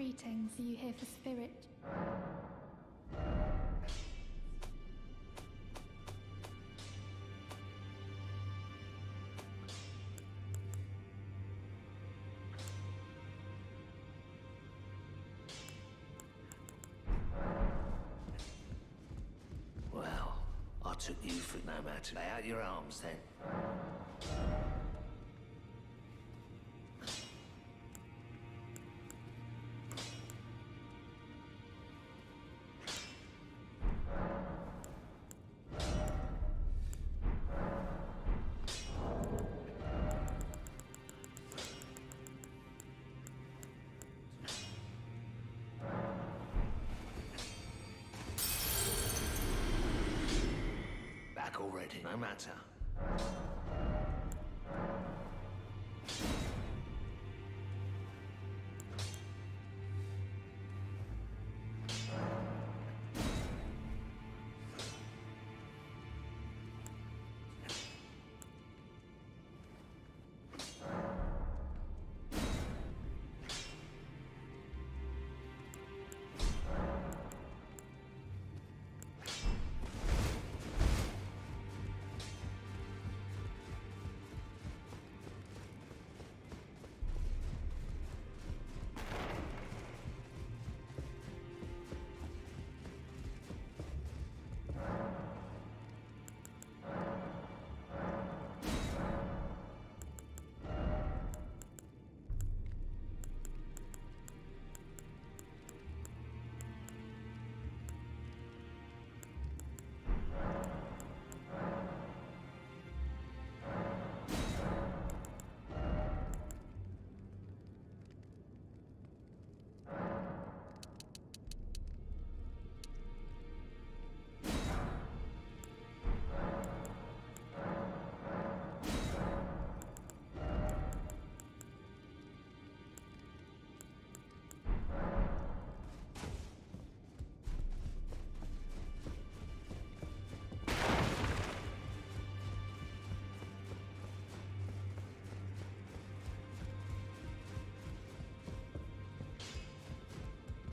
Greetings, are you here for spirit? Well, I took you for no matter. Lay out your arms then. Back already, no matter.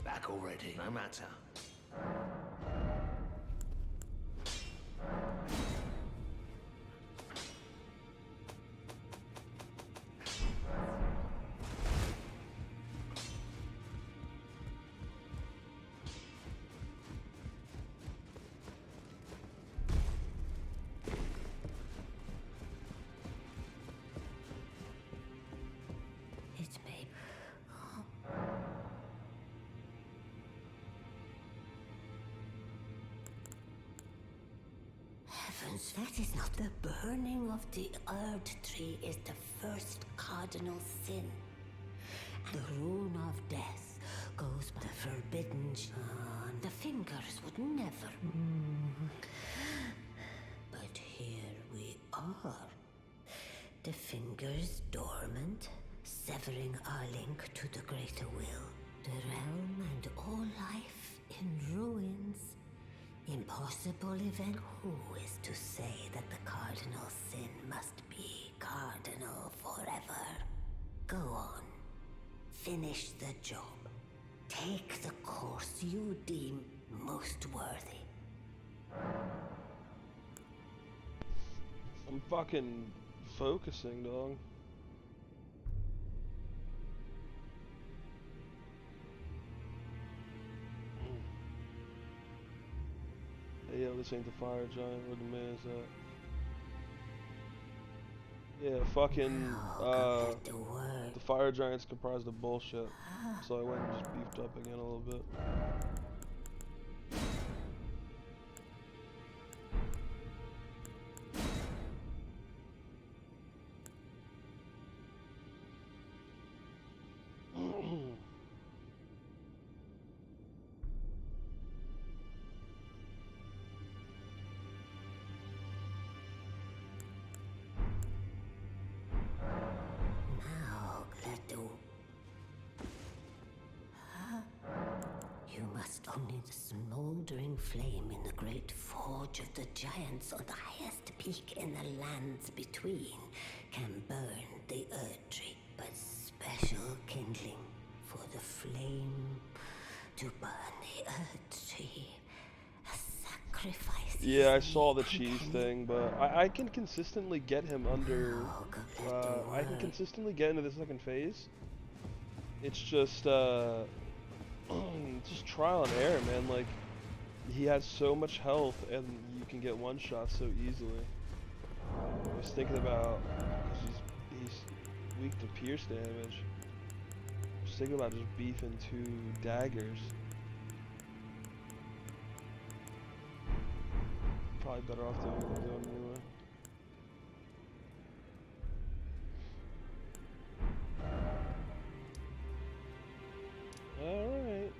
Back already, no matter. It may. Heavens, that is not the burning of the Erd tree is the first cardinal sin. And the rune of death goes by the forbidden John. The fingers would never. But here we are. The fingers dormant, severing our link to the greater will. The realm and all life in ruins. Impossible event. Who is to say that the cardinal sin must be cardinal forever? Go on. Finish the job. Take the course you deem most worthy. I'm fucking focusing, dog. Hey, yo, this ain't the fire giant. Where the man is at? Yeah, fucking, the fire giant's comprised of bullshit. So I went and just beefed up again a little bit. Now, Gledo. You must only the smoldering flame in the great forge of the giants on the highest peak in the lands between can burn the Erd tree, but special kindling for the flame to burn the earth tree. A sacrifice. Yeah, I saw the cheese thing, but I can consistently get him under. I can consistently get into the second phase. It's just just trial and error, man. Like, he has so much health, and you can get one shot so easily. I was thinking about, because he's weak to pierce damage. I was thinking about just beefing 2 daggers. Probably better off doing it anyway. Alright.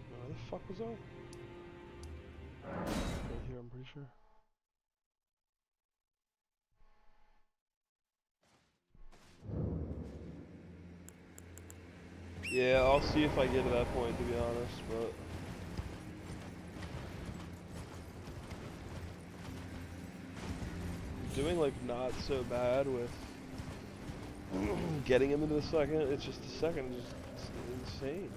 Where the fuck was I? Right here, I'm pretty sure. Yeah, I'll see if I get to that point, to be honest, but... doing, like, not so bad with getting him into the second. It's just the second is just insane.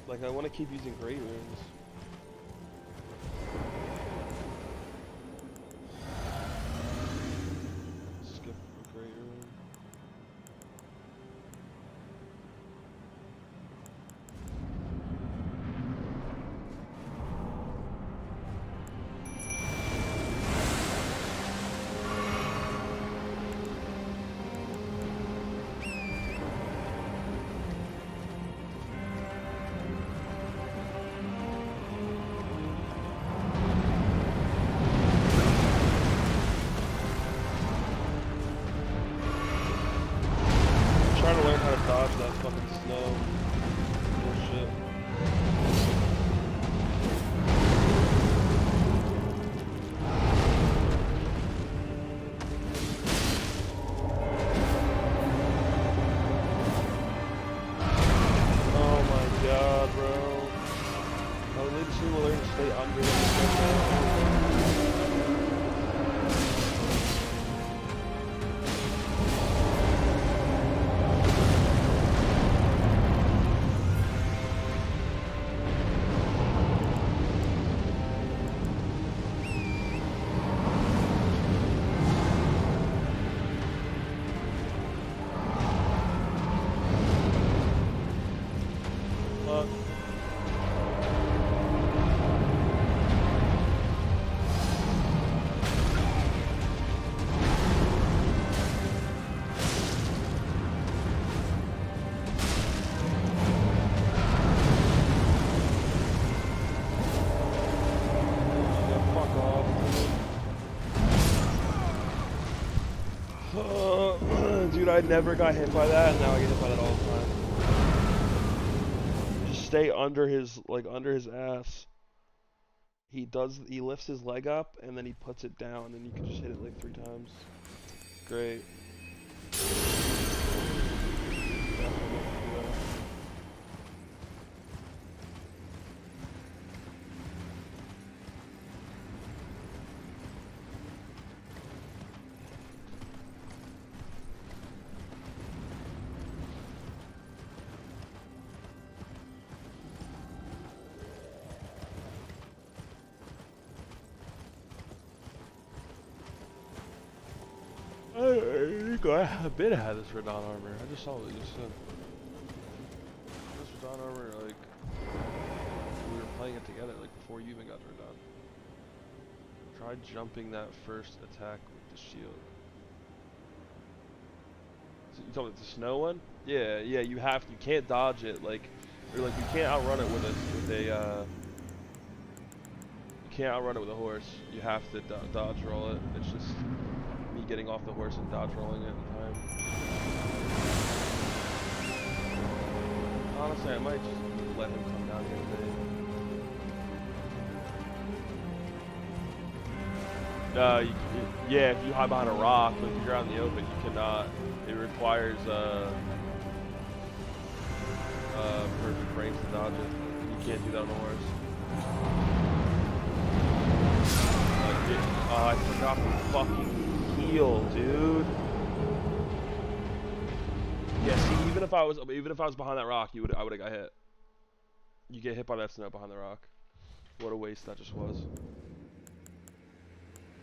Like, I want to keep using great runes. Skip a great rune. Trying to learn how to dodge that fucking snow. Bullshit. Oh my god, bro. I would need to learn to stay under the dude, I never got hit by that, and now I get hit by that all the time. Just stay under his, like, under his ass. He lifts his leg up, and then he puts it down, and you can just hit it like 3 times. Great. I been had this Radon armor. I just saw what you said. This Radon armor, like, we were playing it together, like, before you even got to Radon. Try jumping that first attack with the shield. So you told me it's the snow one? Yeah, you have to. You can't dodge it, like, or like you can't outrun it with a you can't outrun it with a horse. You have to dodge roll it. It's just me getting off the horse and dodge rolling it at the time. Honestly, I might just let him come down here today. Yeah, if you hide behind a rock, but if you're out in the open, you cannot. It requires perfect frames to dodge it. You can't do that on the horse. I forgot to fucking heal, dude. Yeah, see, even if I was behind that rock, I would have got hit. You get hit by that snow behind the rock. What a waste that just was.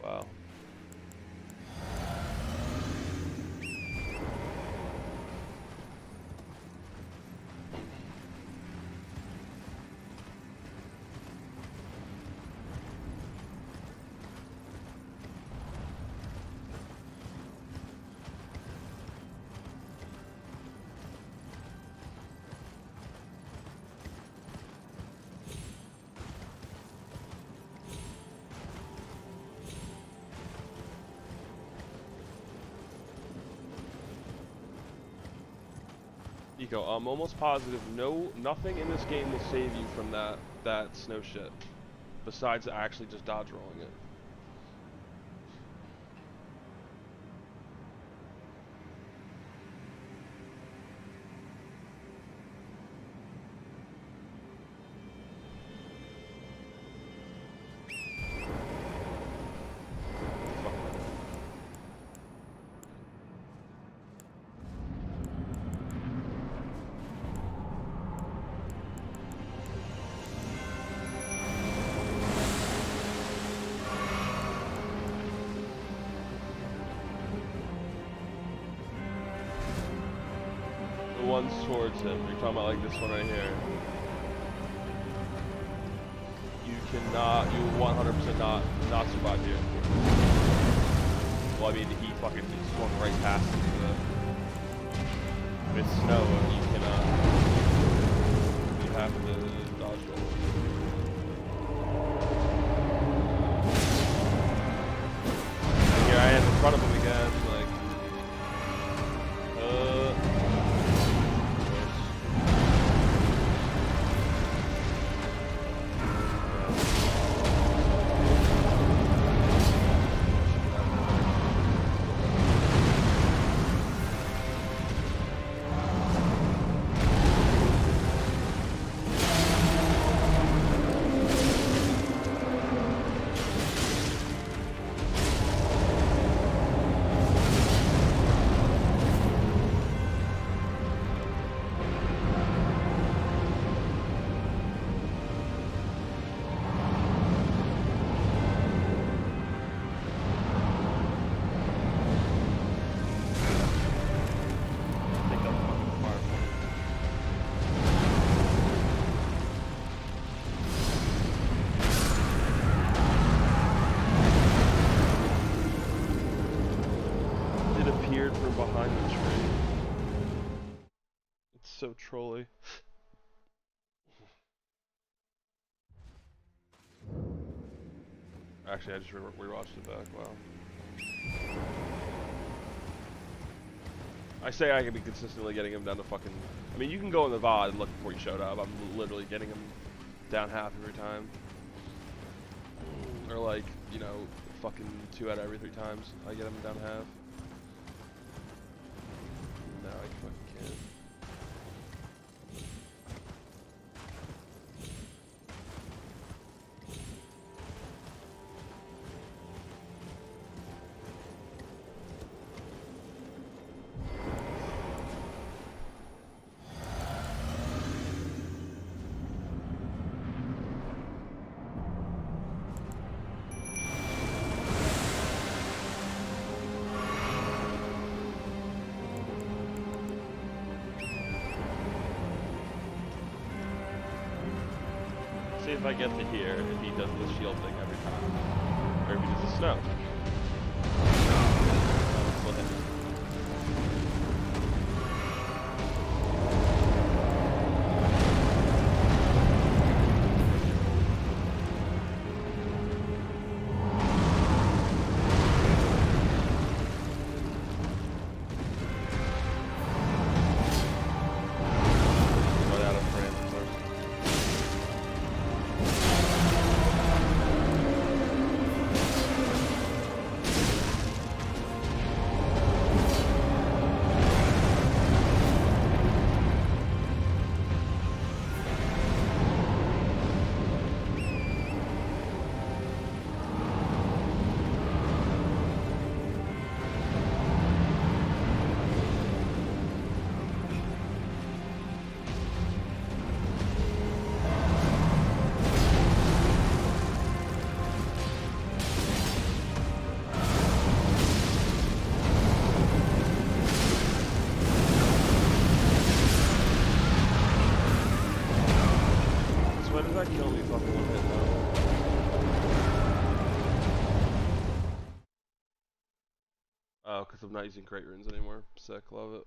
Wow. Eco, I'm almost positive nothing in this game will save you from that snow shit, besides actually just dodge rolling it. Ones towards him. You're talking about like this one right here. You cannot, you 100% not survive here. Well, I mean, he fucking swung right past me with snow, and you cannot. You have to dodge roll. And here I am in front of him again, like. From behind the tree. It's so trolly. Actually, I just rewatched it back. Wow. I say I can be consistently getting him down to fucking. I mean, you can go in the VOD and look before you showed up. I'm literally getting him down half every time. Or like, you know, fucking 2 out of every 3 times I get him down half. No, I fucking can't. See if I get to here, if he does the shield thing every time. Or if he does the snow. We'll hit him. because I'm not using Great Runes anymore. Sick, love it.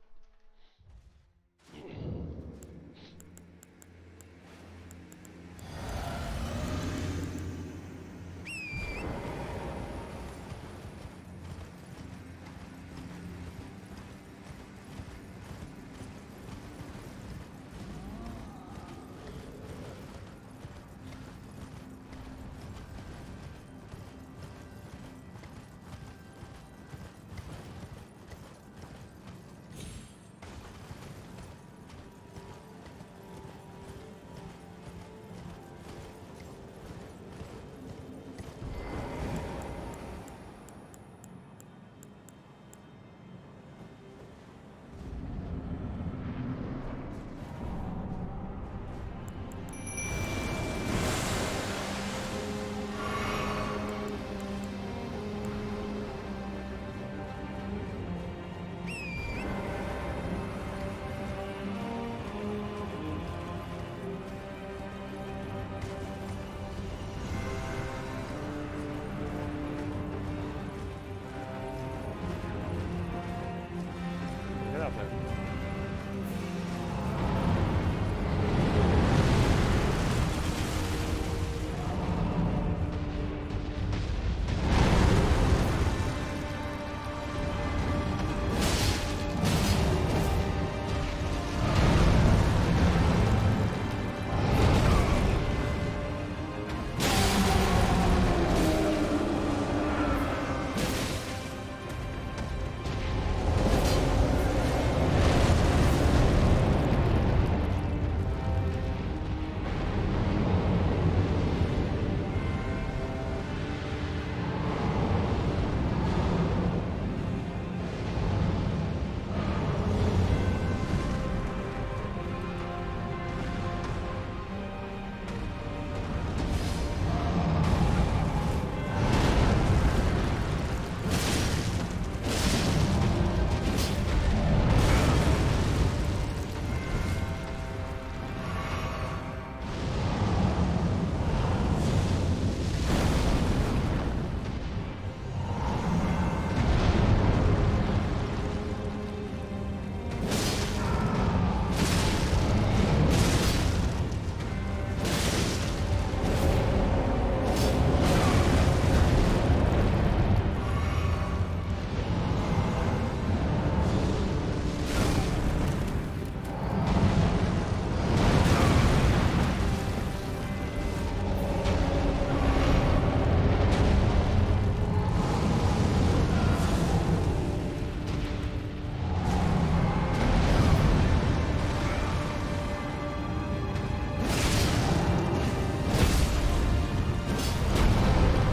Get out there.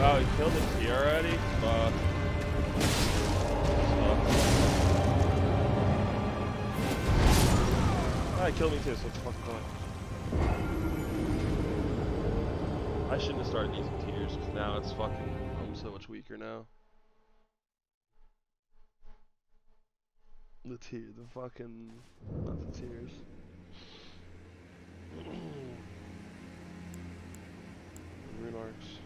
Wow, he killed his here already? Fuck. Ah, he killed me too, so what's the fucking point? I shouldn't have started using tears, because now it's fucking, I'm so much weaker now. The fucking, not the tears. Rune arcs.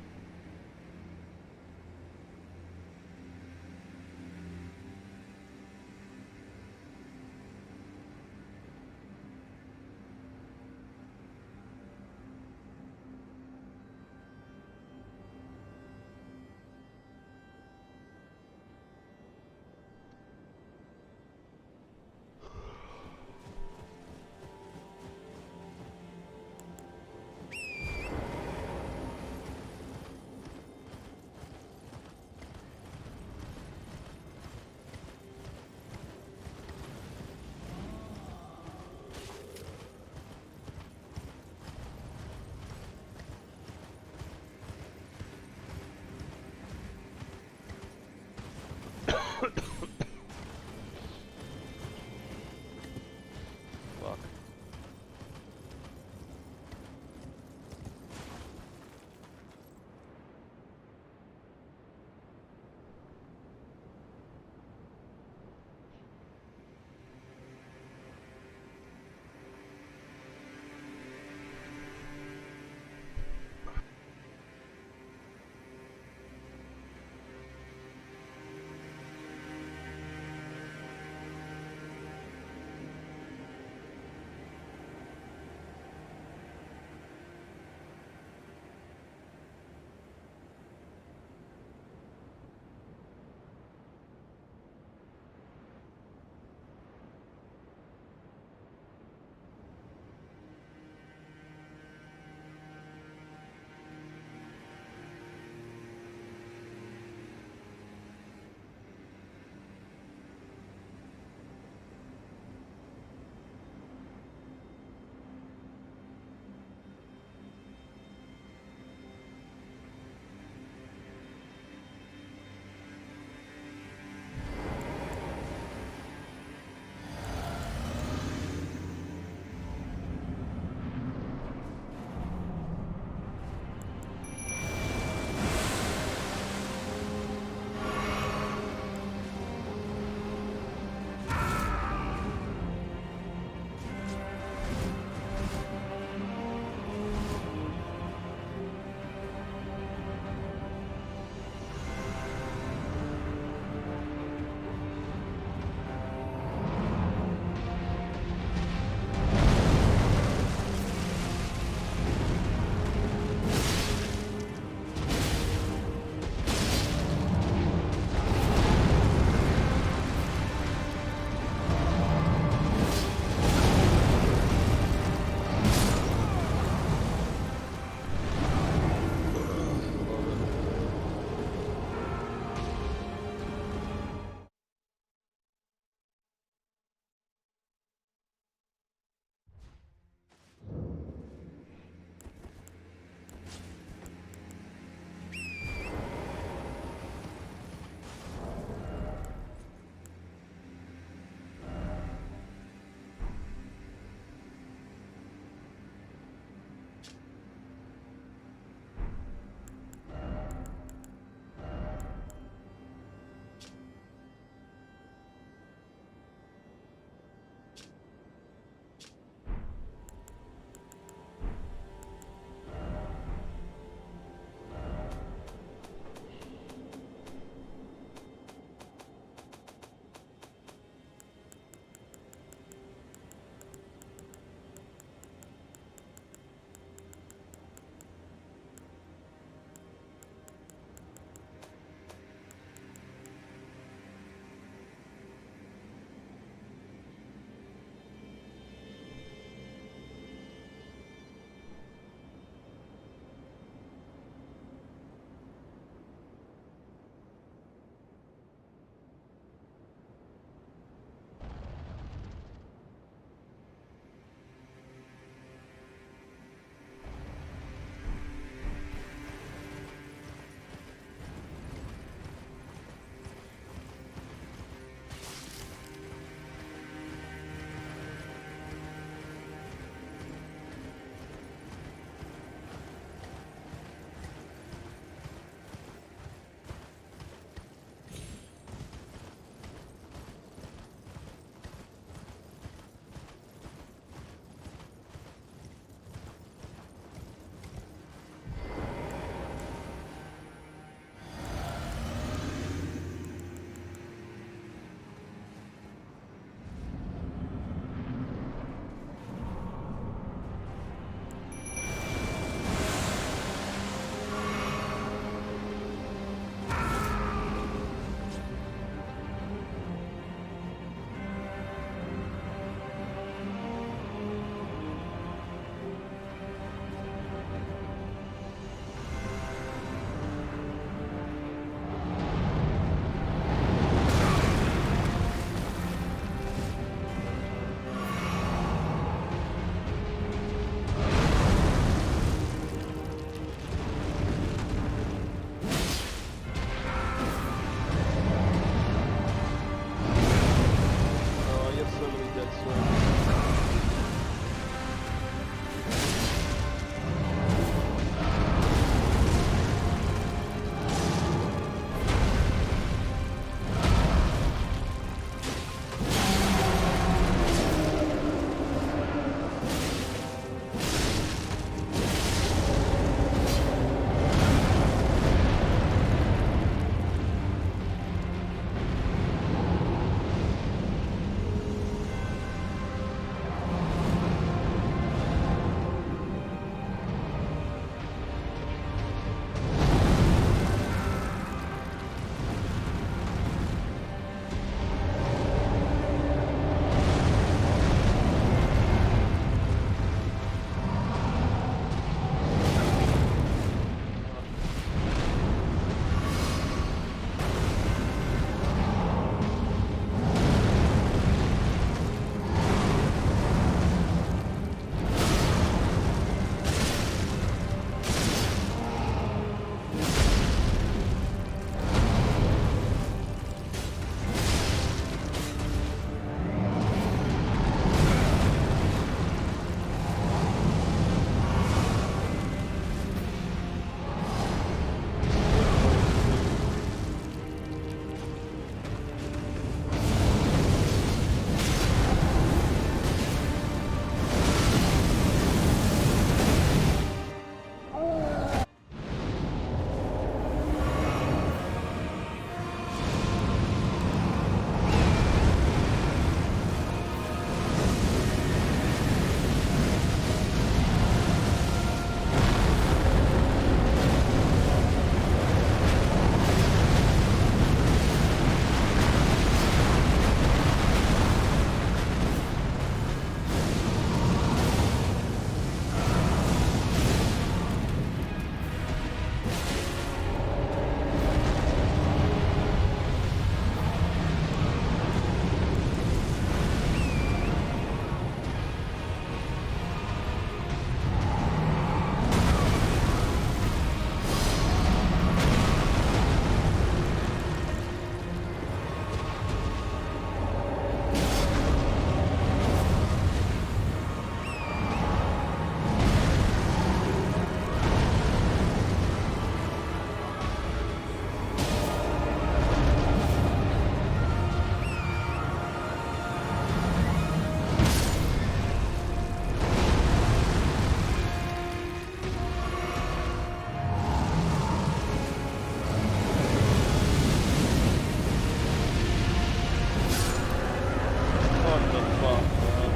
What the fuck, bro?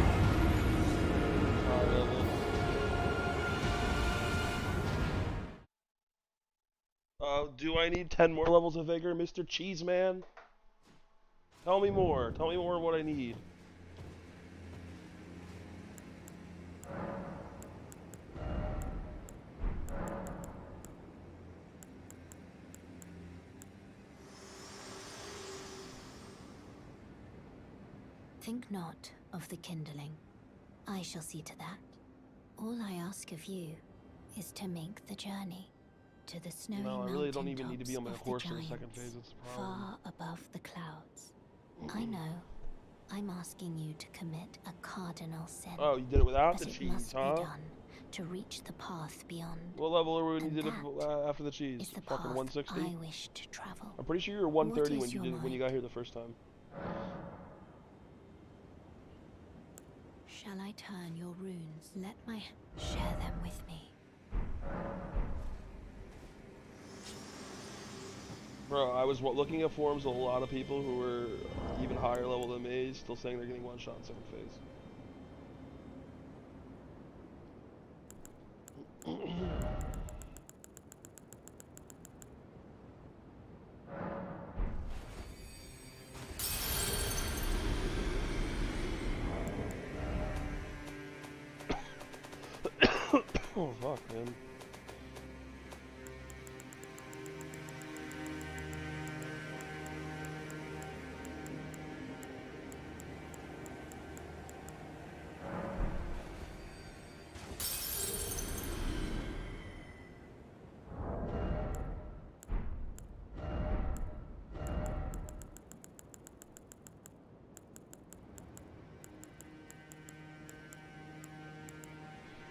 Tired of it. Do I need 10 more levels of vigor, Mr. Cheeseman? Tell me more. Tell me more of what I need. Think not of the kindling. I shall see to that. All I ask of you is to make the journey to the snowy No, I really don't mountain even need to be on my tops of the horse in the second giants, phase. That's the problem. far above the clouds. I know. I'm asking you to commit a cardinal sin. Oh, you did it without but the it cheese, must huh? be done to reach the path beyond. What level are we when you And did it that after the cheese? is the Fucking path 160? I wish to travel. I'm pretty sure you were 130 What when is you your did when you mind? got here the first time. Shall I turn your runes? Let my share them with me. Bro, I was looking at forums of a lot of people who were even higher level than me, still saying they're getting one shot in second phase. Oh fuck, man.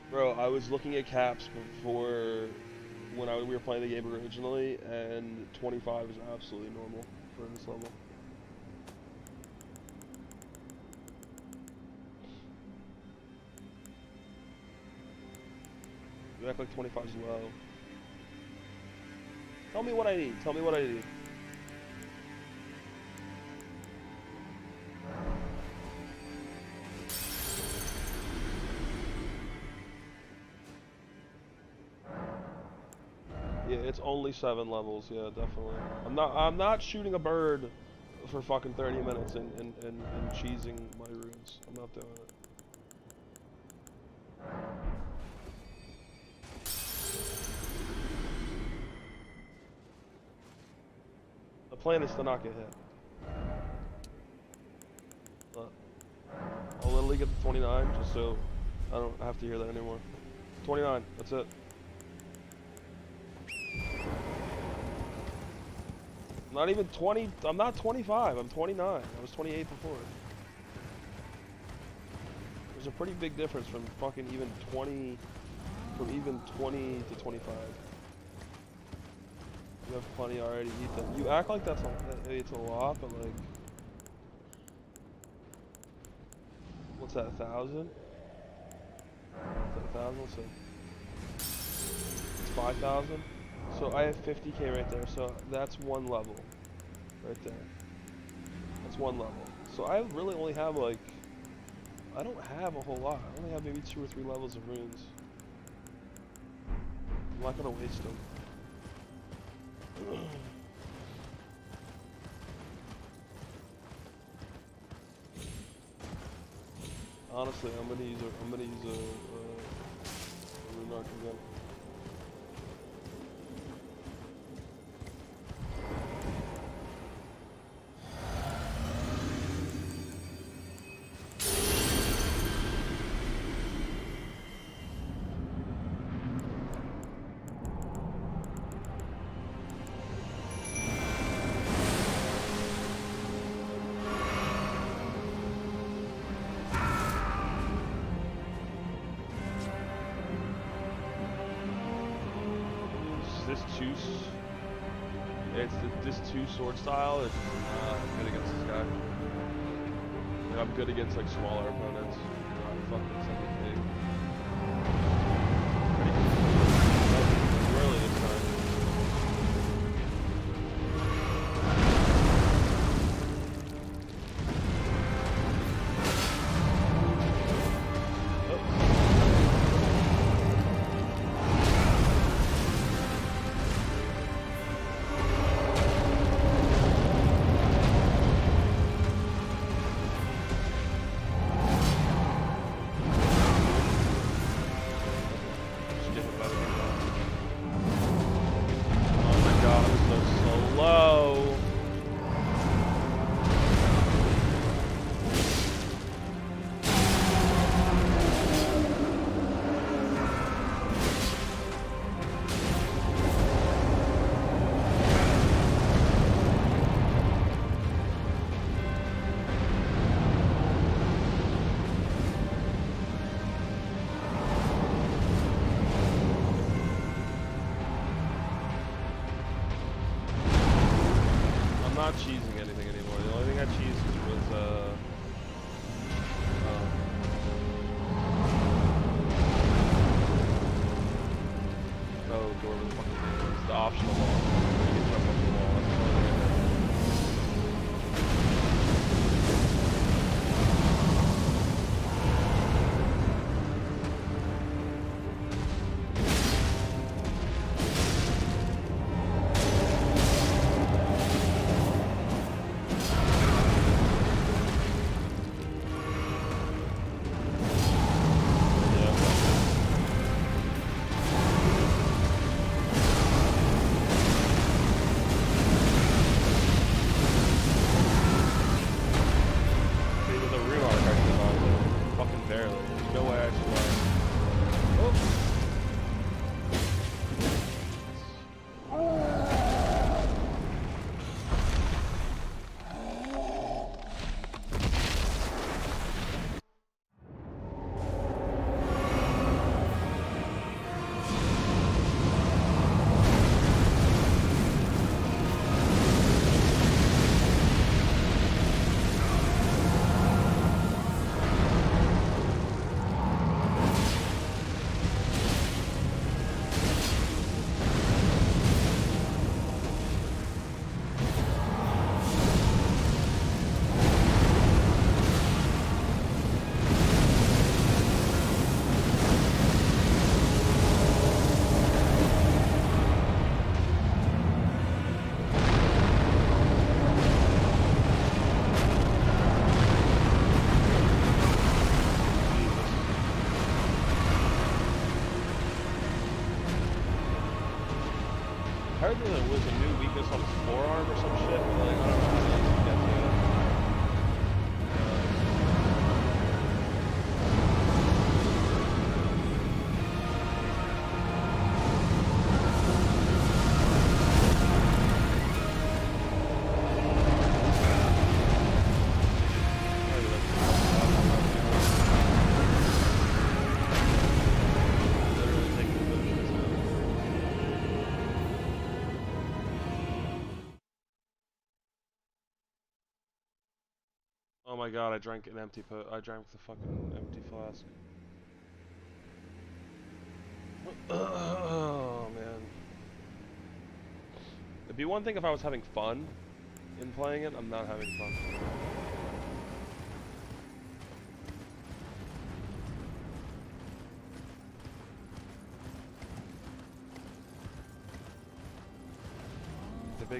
Bro, I was looking at caps before when we were playing the game originally, and 25 is absolutely normal for this level. You act like 25 is low. Tell me what I need. Tell me what I need. Yeah, it's only 7 levels. Yeah, definitely. I'm not shooting a bird for fucking 30 minutes and cheesing my runes. I'm not doing it. The plan is to not get hit. But I'll literally get to 29 just so I don't have to hear that anymore. 29, that's it. Not even 20, I'm not 25, I'm 29. I was 28 before. There's a pretty big difference from fucking even 20, from even 20 to 25. You have plenty already, Ethan. You act like it's a lot, but like, what's that, 1,000? Is that 1,000? So it's 5,000. So I have 50k right there. So that's one level, right there. That's one level. So I really only have like, I don't have a whole lot. I only have maybe 2 or 3 levels of runes. I'm not gonna waste them. Honestly, I'm gonna use a rune arc again. This two sword style is good against this guy. And I'm good against like smaller opponents. Fucking something big. Really this time. like there was a new weakness on his forearm or some shit. But like, I don't know how to get to it. Oh my god, I drank an empty I drank the fucking empty flask. Oh man. It'd be one thing if I was having fun in playing it. I'm not having fun.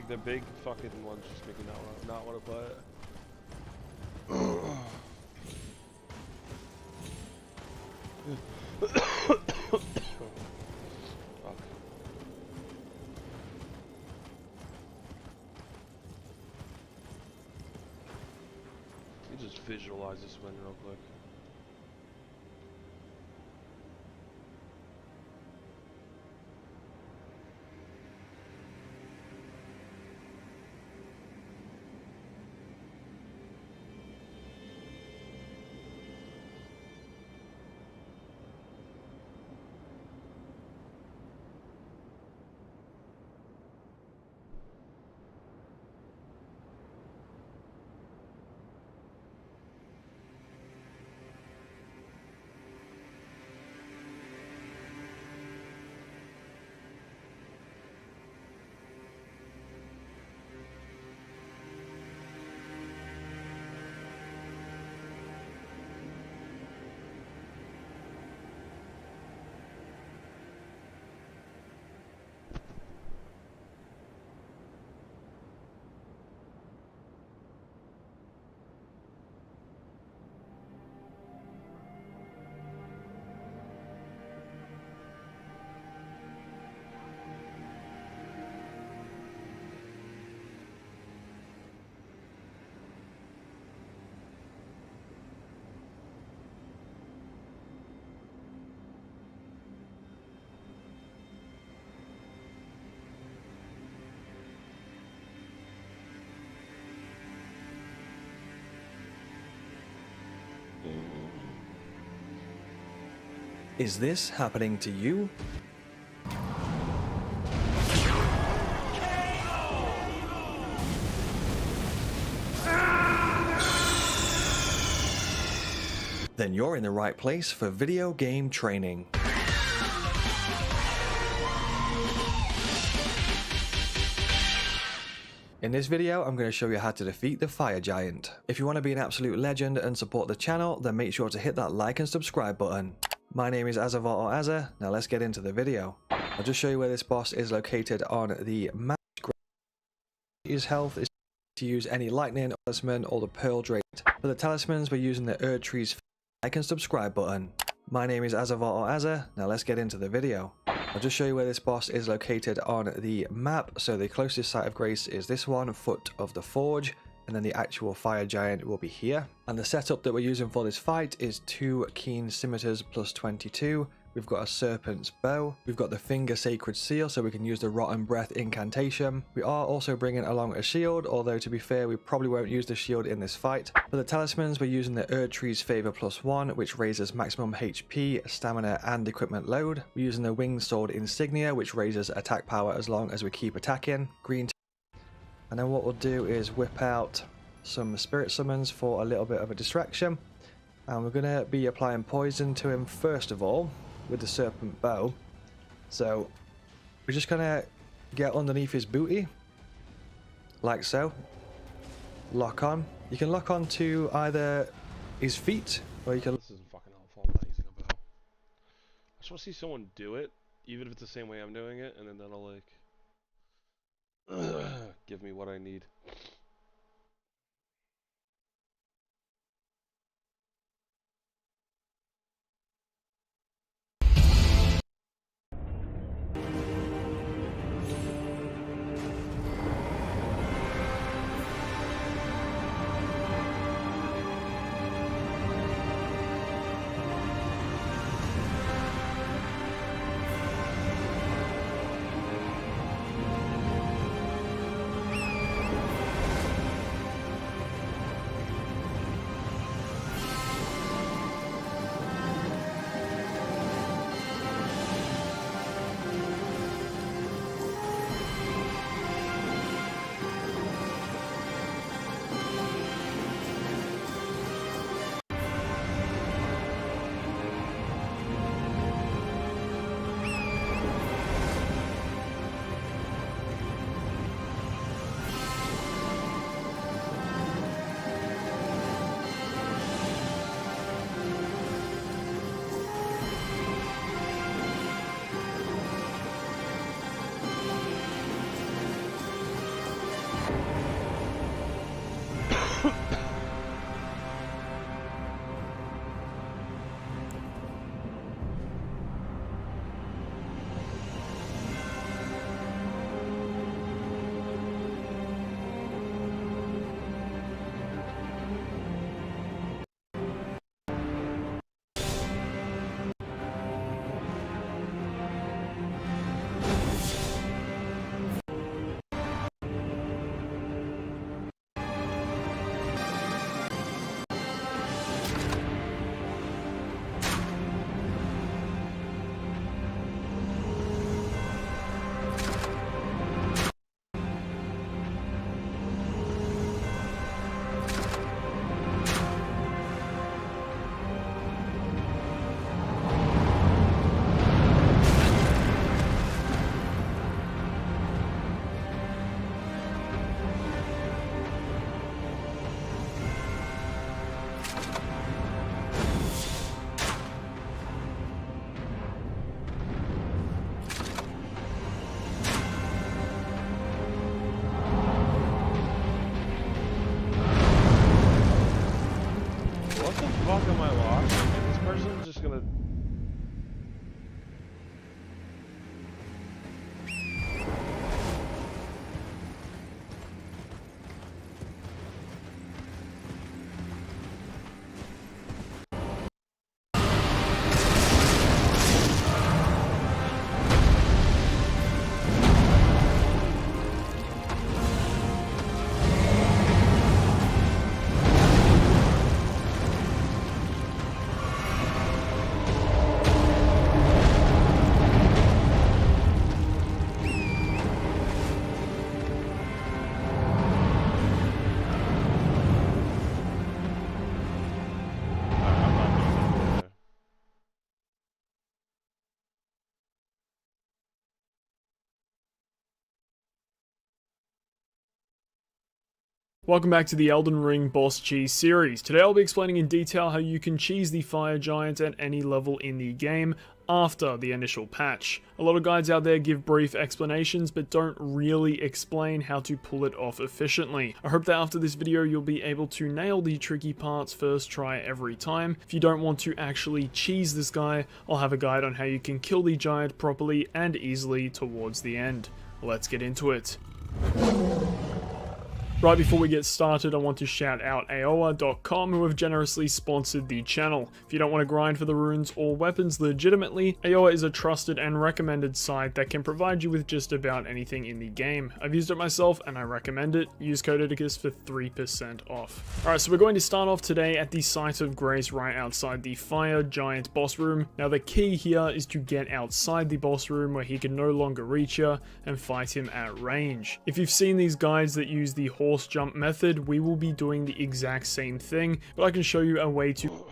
The big fucking ones just make me not want to play it. Fuck. You just visualize this one real quick. Is this happening to you? Then you're in the right place for video game training. In this video, I'm going to show you how to defeat the Fire Giant. If you want to be an absolute legend and support the channel, then make sure to hit that like and subscribe button. My name is Azavar or Azza. Now let's get into the video. I'll just show you where this boss is located on the map. His health is to use any lightning talisman or the pearl drake. For the talismans, we're using the Erd Tree's like and subscribe button. My name is Azavar or Azza. Now let's get into the video. I'll just show you where this boss is located on the map. So the closest site of grace is this one, Foot of the Forge. And then the actual Fire Giant will be here. And the setup that we're using for this fight is 2 Keen Scimitars plus 22. We've got a Serpent's Bow. We've got the Finger Sacred Seal, so we can use the Rotten Breath incantation. We are also bringing along a shield, although to be fair, we probably won't use the shield in this fight. For the talismans, we're using the Erd Tree's Favor plus 1, which raises maximum HP, stamina, and equipment load. We're using the Winged Sword Insignia, which raises attack power as long as we keep attacking. Green. And then what we'll do is whip out some spirit summons for a little bit of a distraction. And we're going to be applying poison to him first of all with the Serpent Bow. So we're just going to get underneath his booty, like so. Lock on. You can lock on to either his feet, or you can... This isn't fucking helpful. I'm not using a bow. I just want to see someone do it, even if it's the same way I'm doing it, and then that'll like... give me what I need. the fuck am I watching? And this person's just gonna... Welcome back to the Elden Ring Boss Cheese series. Today I'll be explaining in detail how you can cheese the Fire Giant at any level in the game after the initial patch. A lot of guides out there give brief explanations but don't really explain how to pull it off efficiently. I hope that after this video you'll be able to nail the tricky parts first try every time. If you don't want to actually cheese this guy, I'll have a guide on how you can kill the giant properly and easily towards the end. Let's get into it. Right before we get started, I want to shout out Aoa.com, who have generously sponsored the channel. If you don't want to grind for the runes or weapons legitimately, Aoa is a trusted and recommended site that can provide you with just about anything in the game. I've used it myself and I recommend it. Use code Oedicus for 3% off. Alright, so we're going to start off today at the Site of Grace right outside the Fire Giant boss room. Now the key here is to get outside the boss room where he can no longer reach you and fight him at range. If you've seen these guides that use the horse jump method, we will be doing the exact same thing, but I can show you a way to.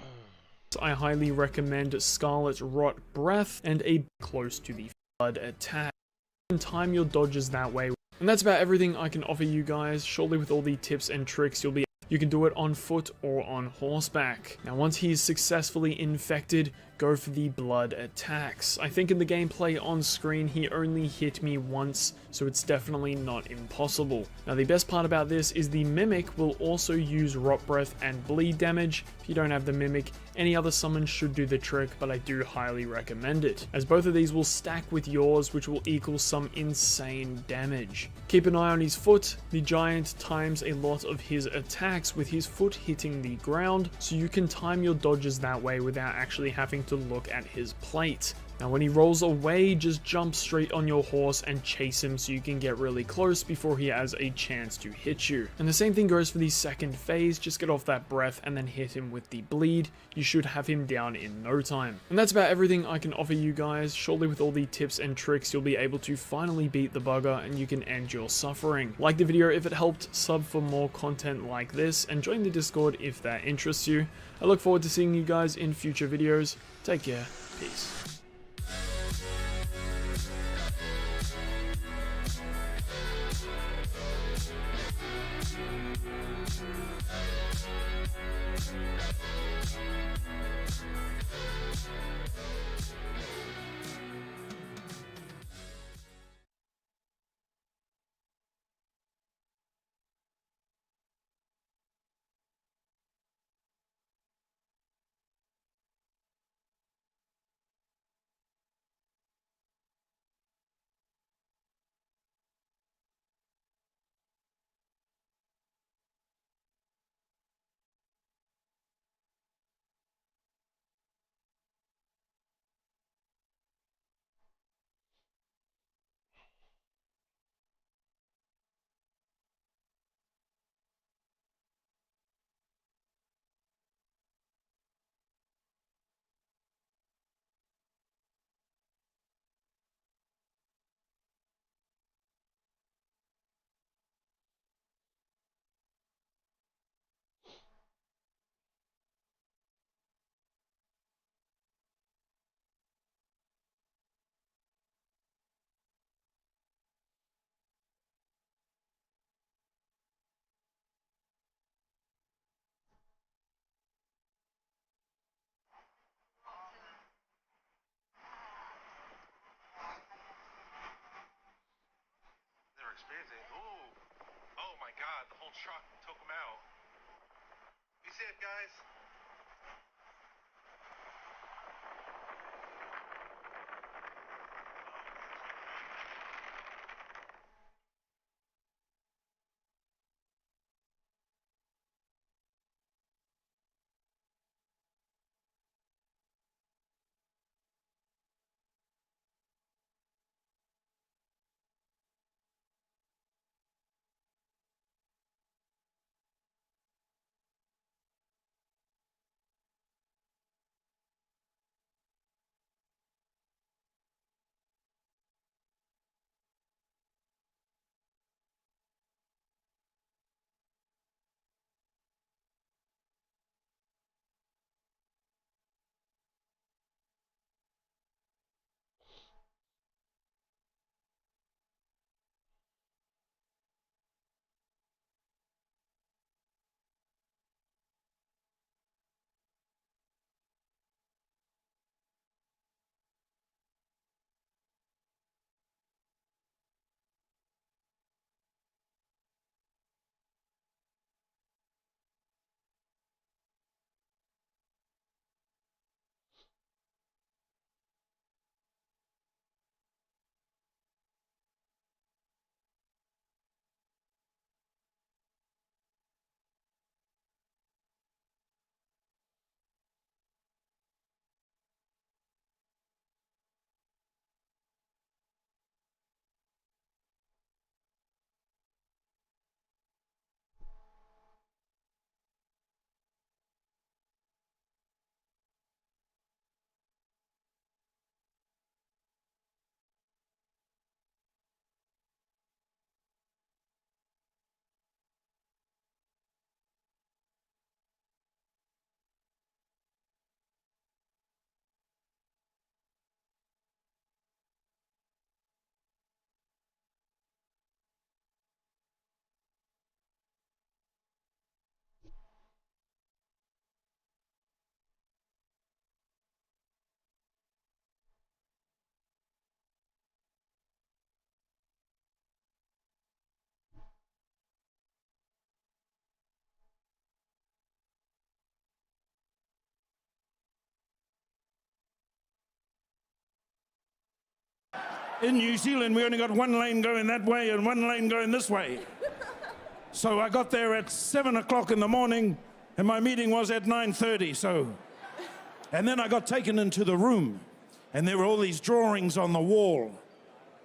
I highly recommend Scarlet Rot Breath and a close to the blood attack. You can time your dodges that way. And that's about everything I can offer you guys. Surely with all the tips and tricks you can do it on foot or on horseback. Now once he is successfully infected, go for the blood attacks. I think in the gameplay on screen he only hit me once, so it's definitely not impossible. Now the best part about this is the Mimic will also use Rot Breath and bleed damage. If you don't have the Mimic, any other summon should do the trick, but I do highly recommend it, as both of these will stack with yours, which will equal some insane damage. Keep an eye on his foot. The giant times a lot of his attacks with his foot hitting the ground, so you can time your dodges that way without actually having to look at his plate. Now when he rolls away, just jump straight on your horse and chase him so you can get really close before he has a chance to hit you. And the same thing goes for the second phase, just get off that breath and then hit him with the bleed. You should have him down in no time. And that's about everything I can offer you guys. Surely with all the tips and tricks you'll be able to finally beat the bugger and you can end your suffering. Like the video if it helped, sub for more content like this, and join the Discord if that interests you. I look forward to seeing you guys in future videos. Take care. Peace. Experiencing. Ooh. Oh my god, the whole truck took him out. Be safe, guys. In New Zealand, we only got one lane going that way and one lane going this way. So I got there at 7 o'clock in the morning, and my meeting was at 9:30, so. And then I got taken into the room, and there were all these drawings on the wall.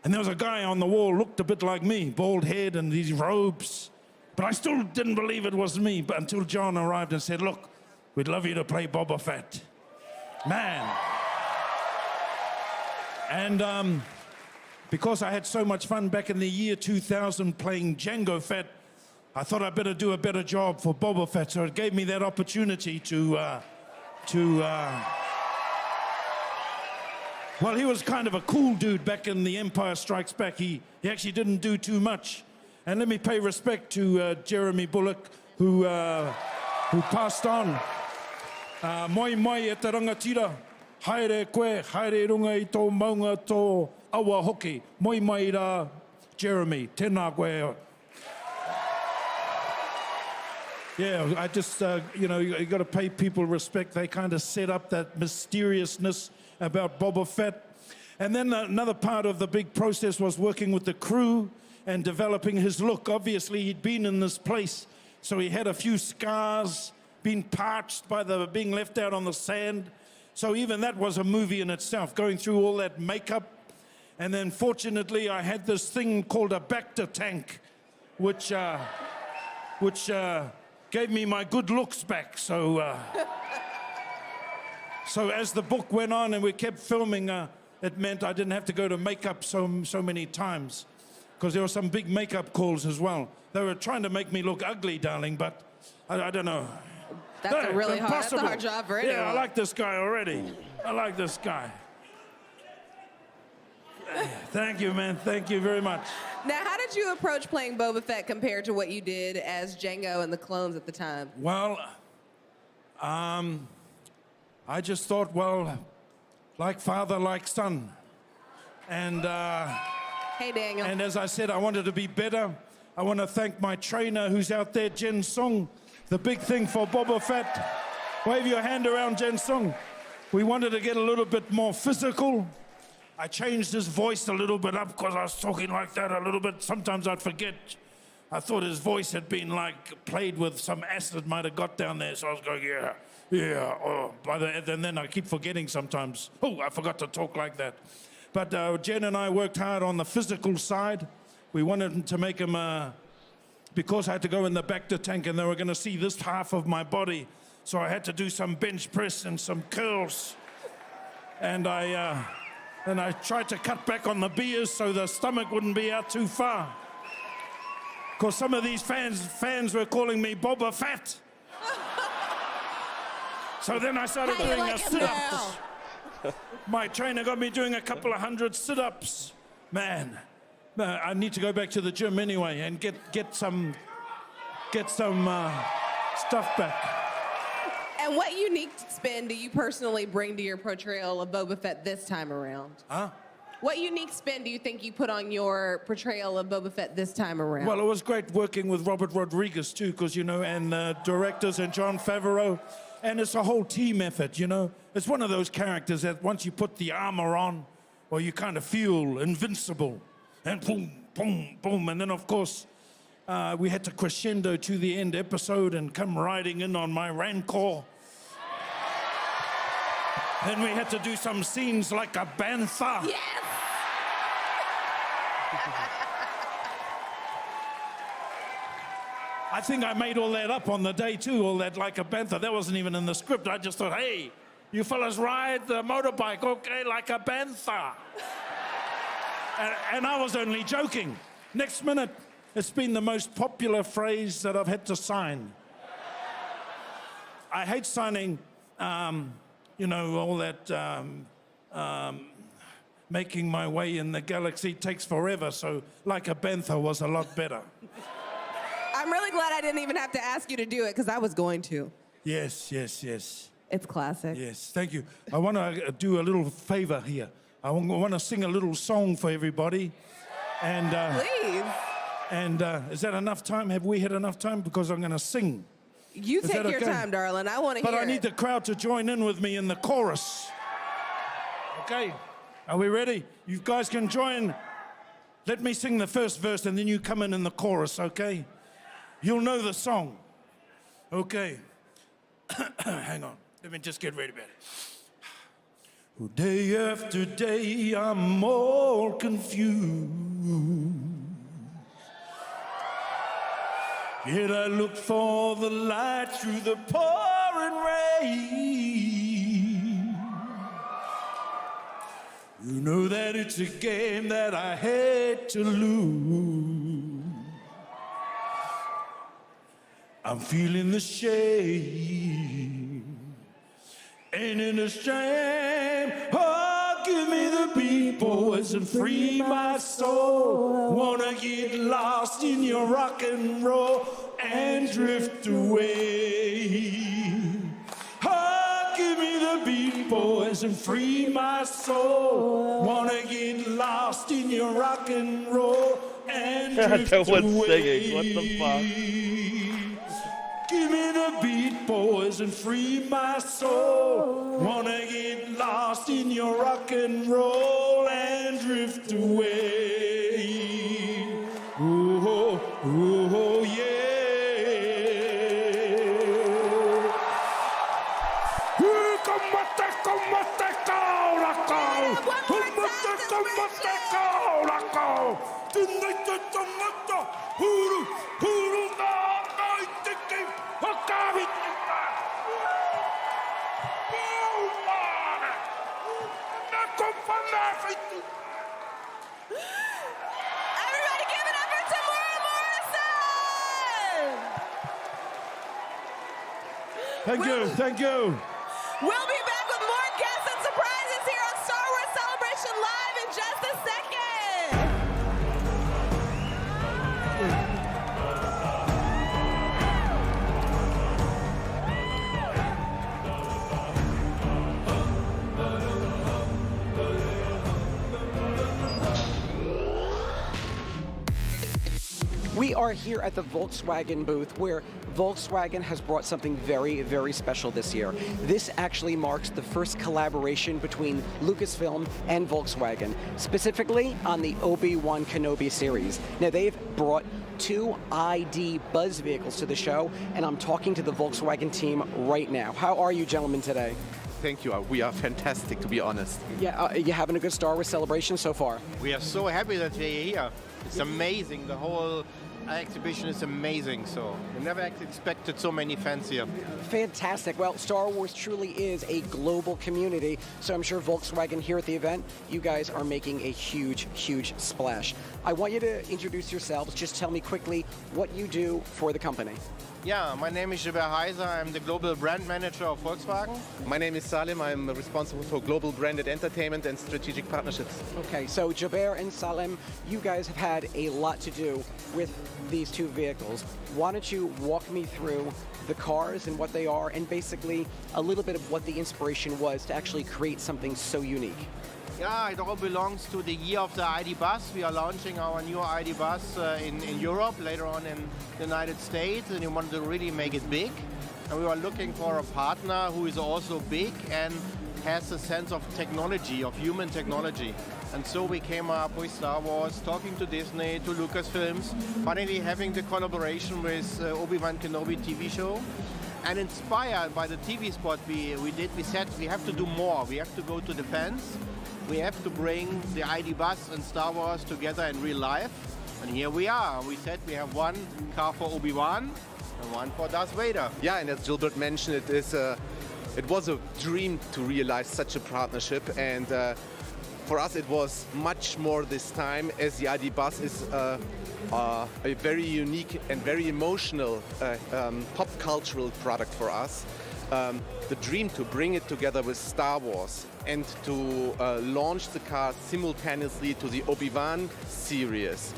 And there was a guy on the wall, looked a bit like me, bald head and these robes. But I still didn't believe it was me, but until John arrived and said, look, we'd love you to play Boba Fett. Man. And because I had so much fun back in the year 2000 playing Jango Fett, I thought I'd better do a better job for Boba Fett. So it gave me that opportunity to well, he was kind of a cool dude back in The Empire Strikes Back. He actually didn't do too much. And let me pay respect to Jeremy Bullock, who passed on. Moi mai e te rangatira, haere koe, haere runga I tō maunga tō awa hoki. Moi mai rā, Jeremy, tēnā koe. Yeah, I just, you know, you got to pay people respect. They kind of set up that mysteriousness about Boba Fett. And then another part of the big process was working with the crew and developing his look. Obviously, he'd been in this place, so he had a few scars, been parched by being left out on the sand. So even that was a movie in itself, going through all that makeup. And then fortunately, I had this thing called a Bacta tank, which gave me my good looks back. So, so as the book went on and we kept filming, it meant I didn't have to go to makeup so many times, because there were some big makeup calls as well. They were trying to make me look ugly, darling, but I don't know. That's a really hard, that's a hard job for anyone. Yeah, I like this guy already. I like this guy. Thank you, man. Thank you very much. Now, how did you approach playing Boba Fett compared to what you did as Jango and the clones at the time? Well, I just thought, well, like father, like son. And hey, Daniel. And as I said, I wanted to be better. I want to thank my trainer who's out there, Jen Sung. The big thing for Boba Fett. Wave your hand around, Jen Sung. We wanted to get a little bit more physical. I changed his voice a little bit up because I was talking like that a little bit. Sometimes I'd forget. I thought his voice had been like played with some acid might have got down there. So I was going, yeah. Oh, and then I keep forgetting sometimes. Oh, I forgot to talk like that. But Jen and I worked hard on the physical side. We wanted to make him, because I had to go in the Bacta tank and they were going to see this half of my body. So I had to do some bench press and some curls. And I tried to cut back on the beers so the stomach wouldn't be out too far. Because some of these fans were calling me Boba Fett. So then I started doing a sit-ups. My trainer got me doing a couple of 100 sit-ups. Man, I need to go back to the gym anyway and get some stuff back. And what unique spin do you personally bring to your portrayal of Boba Fett this time around? Huh? What unique spin do you think you put on your portrayal of Boba Fett this time around? Well, it was great working with Robert Rodriguez too, because, you know, and directors and Jon Favreau. And it's a whole team effort, you know. It's one of those characters that once you put the armor on, well, you kind of feel invincible. And boom, boom, boom. And then, of course, we had to crescendo to the end episode and come riding in on my Rancor. Then we had to do some scenes like a bantha. Yes! I think I made all that up on the day too, all that like a bantha. That wasn't even in the script. I just thought, hey, you fellas ride the motorbike, okay, like a bantha. And I was only joking. Next minute, it's been the most popular phrase that I've had to sign. I hate signing, you know, all that making my way in the galaxy takes forever, so like a bantha was a lot better. I'm really glad I didn't even have to ask you to do it, because I was going to. Yes, yes, yes. It's classic. Yes, thank you. I want to do a little favor here. I want to sing a little song for everybody. And please. And is that enough time? Have we had enough time? Because I'm going to sing. You take your time, darling. I want to hear it. But I need the crowd to join in with me in the chorus. Okay? Are we ready? You guys can join. Let me sing the first verse and then you come in the chorus, okay? You'll know the song. Okay. Hang on. Let me just get ready about it. Day after day, I'm all confused. Yet I look for the light through the pouring rain. You know that it's a game that I hate to lose. I'm feeling the shame. Ain't it a shame? Oh, give me the beat, boys, and free my soul. Wanna get lost in your rock and roll and drift away. Oh, give me the beat, boys, and free my soul. Wanna get lost in your rock and roll and drift No one's away. singing. What the fuck? Give me the beat, boys, and free my soul. Wanna get lost in your rock and roll and drift away. Oh, oh, oh, yeah. Everybody give it up for Tamara Morrison! Thank you, thank you. We'll be back with more guests and surprises here on Star Wars Celebration Live in just a second. We are here at the Volkswagen booth where Volkswagen has brought something very, very special this year. This actually marks the first collaboration between Lucasfilm and Volkswagen, specifically on the Obi-Wan Kenobi series. Now, they've brought 2 ID Buzz vehicles to the show, and I'm talking to the Volkswagen team right now. How are you gentlemen today? Thank you. We are fantastic, to be honest. Yeah, you having a good Star Wars celebration so far? We are so happy that we're here. It's amazing. The whole exhibition is amazing. So we never expected so many fans here. Fantastic. Well, Star Wars truly is a global community, so I'm sure Volkswagen here at the event, you guys are making a huge, huge splash. I want you to introduce yourselves. Just tell me quickly what you do for the company. Yeah, my name is Gilbert Heiser. I'm the global brand manager of Volkswagen. My name is Salim. I'm responsible for global branded entertainment and strategic partnerships. Okay, so Gilbert and Salim, you guys have had a lot to do with these 2 vehicles. Why don't you walk me through the cars and what they are, and basically a little bit of what the inspiration was to actually create something so unique? Yeah, it all belongs to the year of the ID Bus. We are launching our new ID Bus in Europe, later on in the United States, and we wanted to really make it big. And we were looking for a partner who is also big and has a sense of technology, of human technology. And so we came up with Star Wars, talking to Disney, to Lucasfilms, finally having the collaboration with Obi-Wan Kenobi TV show. And inspired by the TV spot we did, we said we have to do more. We have to go to the fans. We have to bring the ID Bus and Star Wars together in real life. And here we are. We said we have 1 car for Obi-Wan and 1 for Darth Vader. Yeah, and as Gilbert mentioned, it was a dream to realize such a partnership, and for us it was much more this time, as the ID Bus is a very unique and very emotional pop cultural product for us. The dream to bring it together with Star Wars and to launch the car simultaneously to the Obi-Wan series,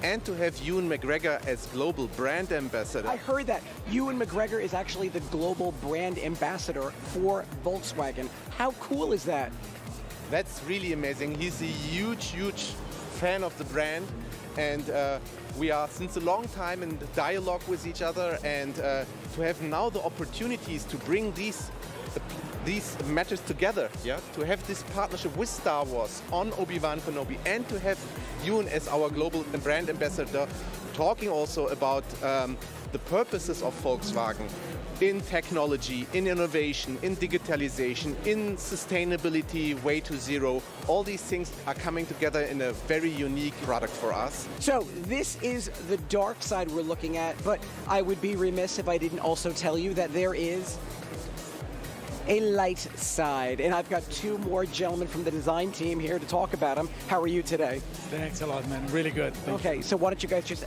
and to have Ewan McGregor as global brand ambassador. I heard that Ewan McGregor is actually the global brand ambassador for Volkswagen. How cool is that? That's really amazing. He's a huge, huge fan of the brand, and we are since a long time in dialogue with each other, and to have now the opportunities to bring these these matters together, yeah, to have this partnership with Star Wars on Obi-Wan Kenobi, and to have Ewan as our global brand ambassador, talking also about the purposes of Volkswagen in technology, in innovation, in digitalization, in sustainability, way to zero. All these things are coming together in a very unique product for us. So this is the dark side we're looking at, but I would be remiss if I didn't also tell you that there is a light side. And I've got two more gentlemen from the design team here to talk about them. How are you today? Thanks a lot, man. Really good. Okay, so why don't you guys just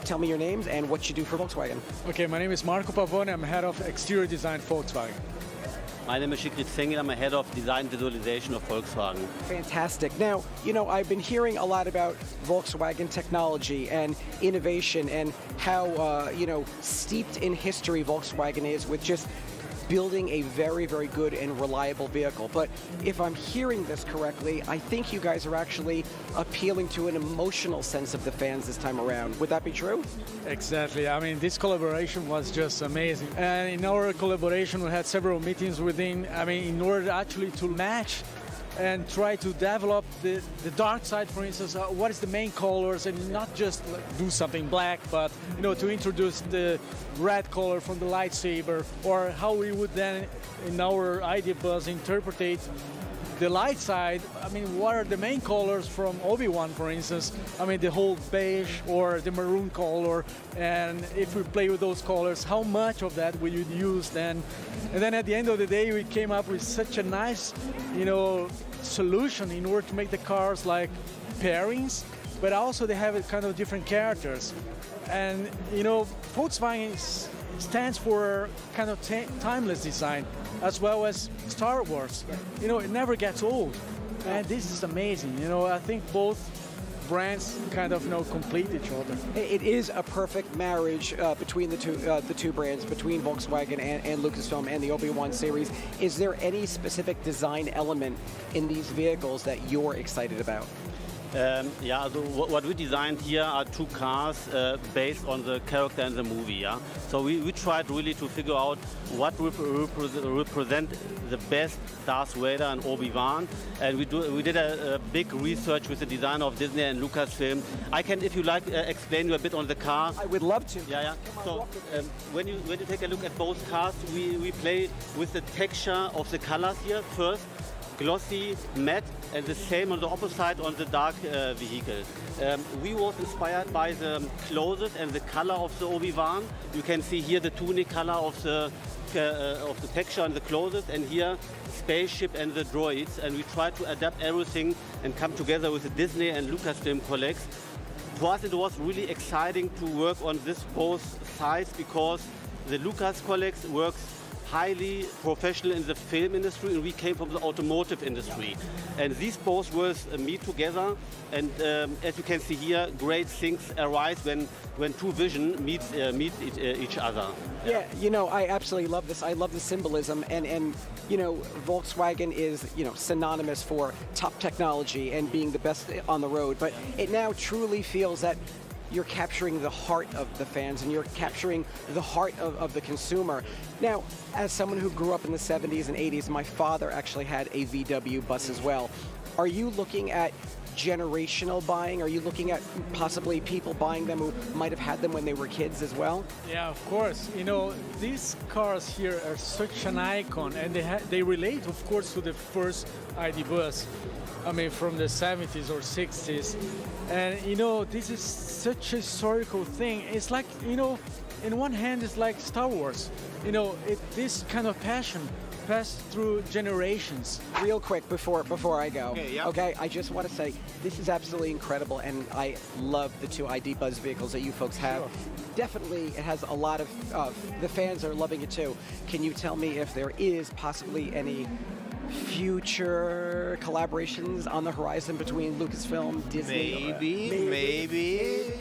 tell me your names and what you do for Volkswagen? Okay, my name is Marco Pavone. I'm head of exterior design Volkswagen. My name is Sigrid Zengel. I'm a head of design visualization of Volkswagen. Fantastic. Now, you know, I've been hearing a lot about Volkswagen technology and innovation and how, you know, steeped in history Volkswagen is with just building a very, very good and reliable vehicle. But if I'm hearing this correctly, I think you guys are actually appealing to an emotional sense of the fans this time around. Would that be true? Exactly. I mean, this collaboration was just amazing. And in our collaboration, we had several meetings within, I mean, in order actually to match and try to develop the dark side, for instance, what is the main colors, and not just do something black, but, you know, to introduce the red color from the lightsaber, or how we would then, in our idea bus, interpret the light side. I mean, what are the main colors from Obi-Wan, for instance? I mean, the whole beige or the maroon color, and if we play with those colors, how much of that will you use then? And then at the end of the day, we came up with such a nice, you know, solution in order to make the cars like pairings, but also they have kind of different characters. And, you know, Volkswagen stands for kind of timeless design, as well as Star Wars. You know, it never gets old. And this is amazing. You know, I think both brands kind of, you know, complete each other. It is a perfect marriage between the two brands, between Volkswagen and Lucasfilm and the Obi-Wan series. Is there any specific design element in these vehicles that you're excited about? Yeah, so what we designed here are two cars based on the character in the movie. Yeah, so we tried really to figure out what represent the best Darth Vader and Obi-Wan, and we did a big research with the designer of Disney and Lucasfilm. I can, if you like, explain you a bit on the car. I would love to. Yeah, yeah. So when you take a look at both cars, we play with the texture of the colors here first. Glossy, matte, and the same on the opposite side on the dark vehicle. We was inspired by the clothes and the color of the Obi-Wan. You can see here the tunic color of the texture and the clothes, and here spaceship and the droids. And we try to adapt everything and come together with the Disney and Lucasfilm colleagues. For us, it was really exciting to work on this both sides, because the Lucas colleagues works highly professional in the film industry, and we came from the automotive industry. And these both worlds meet together, and as you can see here, great things arise when two visions meet each other. Yeah, you know, I absolutely love this. I love the symbolism, and you know, Volkswagen is, you know, synonymous for top technology and being the best on the road, but it now truly feels that you're capturing the heart of the fans and you're capturing the heart of the consumer. Now, as someone who grew up in the 70s and 80s, my father actually had a VW bus as well. Are you looking at generational buying? Are you looking at possibly people buying them who might have had them when they were kids as well? Yeah, of course. You know, these cars here are such an icon, and they relate, of course, to the first ID bus. I mean, from the 70s or 60s. And, you know, this is such a historical thing. It's like, you know, in one hand, it's like Star Wars. You know, this kind of passion passed through generations. Real quick before I go, okay, yeah. Okay, I just want to say this is absolutely incredible, and I love the two ID Buzz vehicles that you folks have. Sure. Definitely, it has a lot of, the fans are loving it too. Can you tell me if there is possibly any future collaborations on the horizon between Lucasfilm, Disney? Maybe.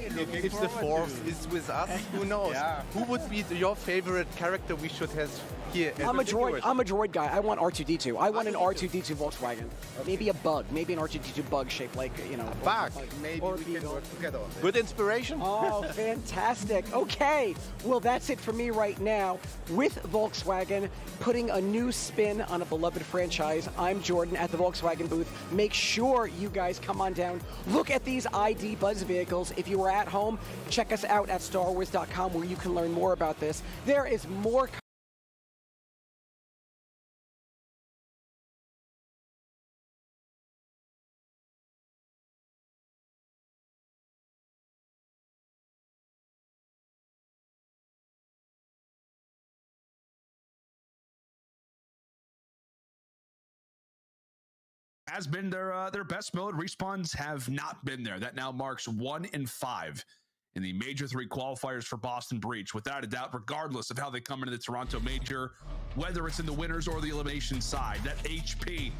If the Force is with us, who knows? Yeah. Who would be your favorite character we should have Here, I'm a droid guy. I want R2D2. I want an R2D2 Volkswagen. Maybe a bug. Maybe an R2D2 bug shaped like, you know. A bug. Maybe we can work together on this. Good inspiration. Oh, fantastic. Okay. Well, that's it for me right now. With Volkswagen putting a new spin on a beloved franchise, I'm Jordan at the Volkswagen booth. Make sure you guys come on down. Look at these ID Buzz vehicles. If you are at home, check us out at StarWars.com where you can learn more about this. There is more. Has been their best mode. Respawns have not been there. That now marks 1 in 5 in the Major 3 qualifiers for Boston Breach, without a doubt, regardless of how they come into the Toronto Major, whether it's in the winners or the elimination side. That HP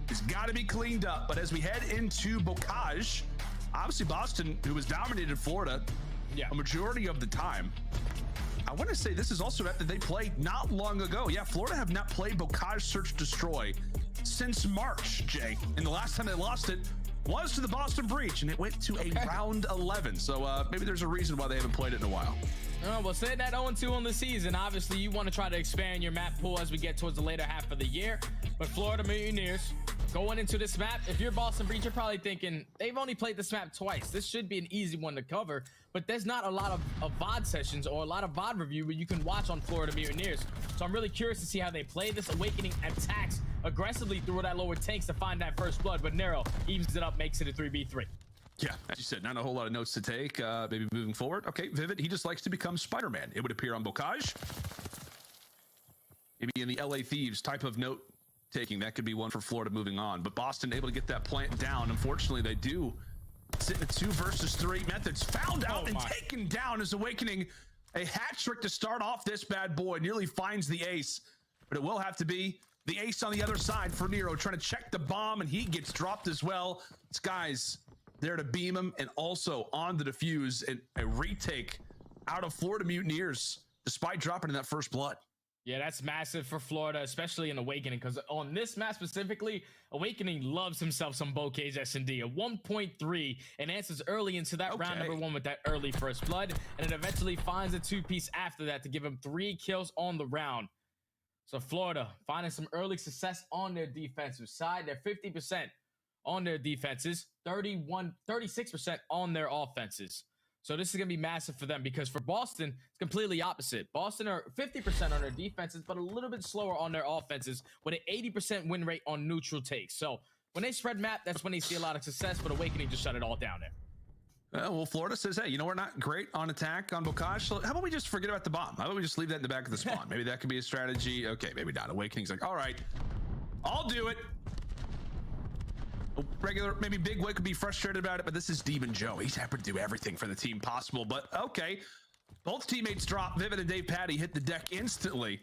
has got to be cleaned up. But as we head into Bocage, obviously Boston, who has dominated Florida a majority of the time, I want to say this is also after they played not long ago. Yeah, Florida have not played Bocage Search Destroy since March, Jay. And the last time they lost it was to the Boston Breach, and it went to a round 11. So maybe there's a reason why they haven't played it in a while. Oh, well, say that 0-2 on the season. Obviously, you want to try to expand your map pool as we get towards the later half of the year. But Florida Mutineers, going into this map, if you're Boston Breach, you're probably thinking, they've only played this map twice. This should be an easy one to cover. But there's not a lot of VOD sessions or a lot of VOD review where you can watch on Florida Mutineers. So I'm really curious to see how they play this. Awakening attacks aggressively through that lower tanks to find that first blood. But Nero evens it up, makes it a 3v3. Yeah, as you said, not a whole lot of notes to take, maybe moving forward. Okay, Vivid, he just likes to become Spider-Man. It would appear on Bocage. Maybe in the LA Thieves type of note taking, that could be one for Florida moving on. But Boston able to get that plant down. Unfortunately, they do sit in a 2 versus 3 methods. Found out and taken down as Awakening. A hat trick to start off this bad boy. Nearly finds the ace, but it will have to be the ace on the other side for Nero, trying to check the bomb, and he gets dropped as well. Sky's there to beam him, and also on the defuse, and a retake out of Florida Mutineers, despite dropping in that first blood. Yeah, that's massive for Florida, especially in Awakening, because on this map specifically, Awakening loves himself some Bocage S&D. A 1.3 and answers early into that round number 1 with that early first blood, and it eventually finds a 2-piece after that to give him 3 kills on the round. So Florida finding some early success on their defensive side. They're 50% on their defenses, 36% on their offenses. So this is going to be massive for them, because for Boston, it's completely opposite. Boston are 50% on their defenses, but a little bit slower on their offenses with an 80% win rate on neutral takes. So when they spread map, that's when they see a lot of success, but Awakening just shut it all down there. Well, Florida says, hey, you know, we're not great on attack on Bocage, so how about we just forget about the bomb? How about we just leave that in the back of the spawn? Maybe that could be a strategy. Okay, maybe not. Awakening's like, all right, I'll do it. Regular, maybe Big Wig could be frustrated about it, but this is Demon Joe. He's happy to do everything for the team possible, but okay. Both teammates drop. Vivid and Dave Patty hit the deck instantly.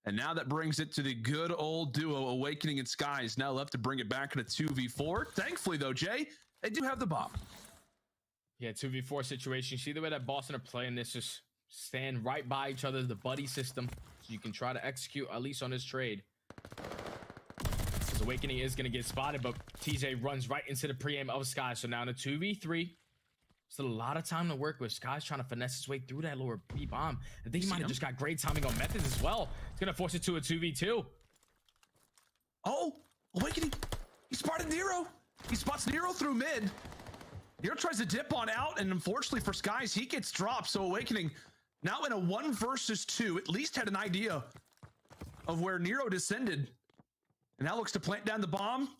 And now that brings it to the good old duo, Awakening and Skies, now left to bring it back in a 2v4. Thankfully, though, Jay, they do have the bomb. Yeah, 2v4 situation. See the way that Boston are playing this, just stand right by each other, the buddy system, so you can try to execute at least on this trade. Awakening is going to get spotted, but TJ runs right into the pre-aim of Sky. So now in a 2v3, still a lot of time to work with. Sky's trying to finesse his way through that lower B-bomb. I think he might have just got great timing on methods as well. It's going to force it to a 2v2. Oh, Awakening. He spotted Nero. He spots Nero through mid. Nero tries to dip on out, and unfortunately for Skies, he gets dropped. So Awakening now in a 1 versus 2, at least had an idea of where Nero descended. And now looks to plant down the bomb. Can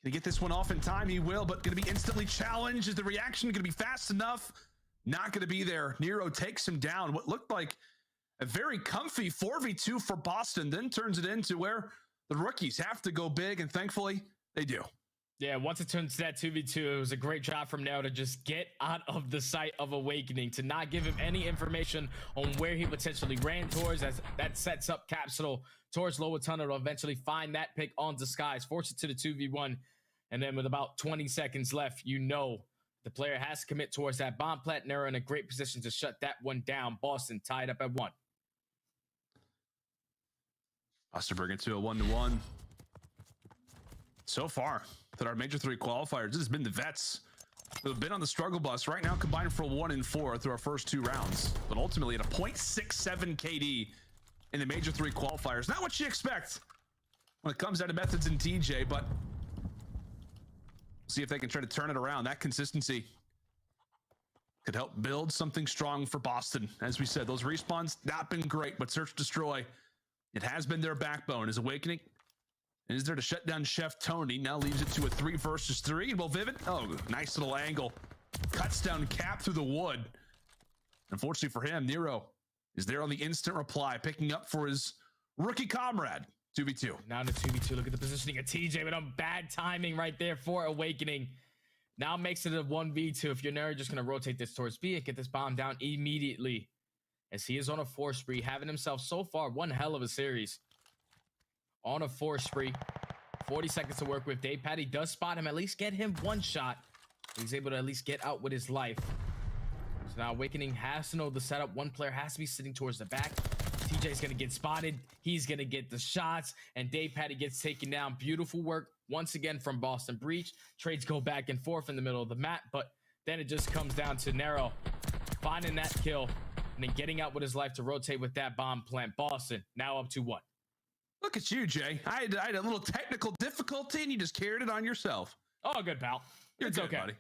he get this one off in time? He will, but going to be instantly challenged. Is the reaction going to be fast enough? Not going to be there. Nero takes him down. What looked like a very comfy 4v2 for Boston, then turns it into where the rookies have to go big, and thankfully they do. Yeah, once it turns to that 2v2, it was a great job from Nero to just get out of the sight of Awakening, to not give him any information on where he potentially ran towards, as that sets up Capsule towards Lower Tunnel to eventually find that pick onto Skies, force it to the 2v1, and then with about 20 seconds left, you know the player has to commit towards that bomb plant. Nero in a great position to shut that one down. Boston tied up at 1. Osterberg into a 1-1. So far, that our Major 3 qualifiers, this has been the vets who have been on the struggle bus right now, combined for 1 and 4 through our first 2 rounds, but ultimately at a 0.67 KD in the Major 3 qualifiers. Not what you expect when it comes down to Methods and TJ, but see if they can try to turn it around. That consistency could help build something strong for Boston. As we said, those respawns not been great, but Search Destroy, it has been their backbone. Is Awakening is there to shut down Chef Tony. Now leaves it to a 3 versus 3. Well, Vivid, oh, nice little angle. Cuts down Cap through the wood. Unfortunately for him, Nero is there on the instant reply, picking up for his rookie comrade. 2v2. Now to 2v2. Look at the positioning of TJ, but bad timing right there for Awakening. Now makes it a 1v2. If you're Nero, just going to rotate this towards B and get this bomb down immediately. As he is on a 4 spree, having himself so far one hell of a series. On a 4 spree. 40 seconds to work with. Dave Patty does spot him, at least get him 1 shot. He's able to at least get out with his life. So now Awakening has to know the setup. One player has to be sitting towards the back. TJ's going to get spotted. He's going to get the shots. And Dave Patty gets taken down. Beautiful work once again from Boston Breach. Trades go back and forth in the middle of the map. But then it just comes down to Nero finding that kill. And then getting out with his life to rotate with that bomb plant. Boston now up to what? Look at you, Jay. I had a little technical difficulty, and you just carried it on yourself. Oh, good, pal. It's good, okay, buddy.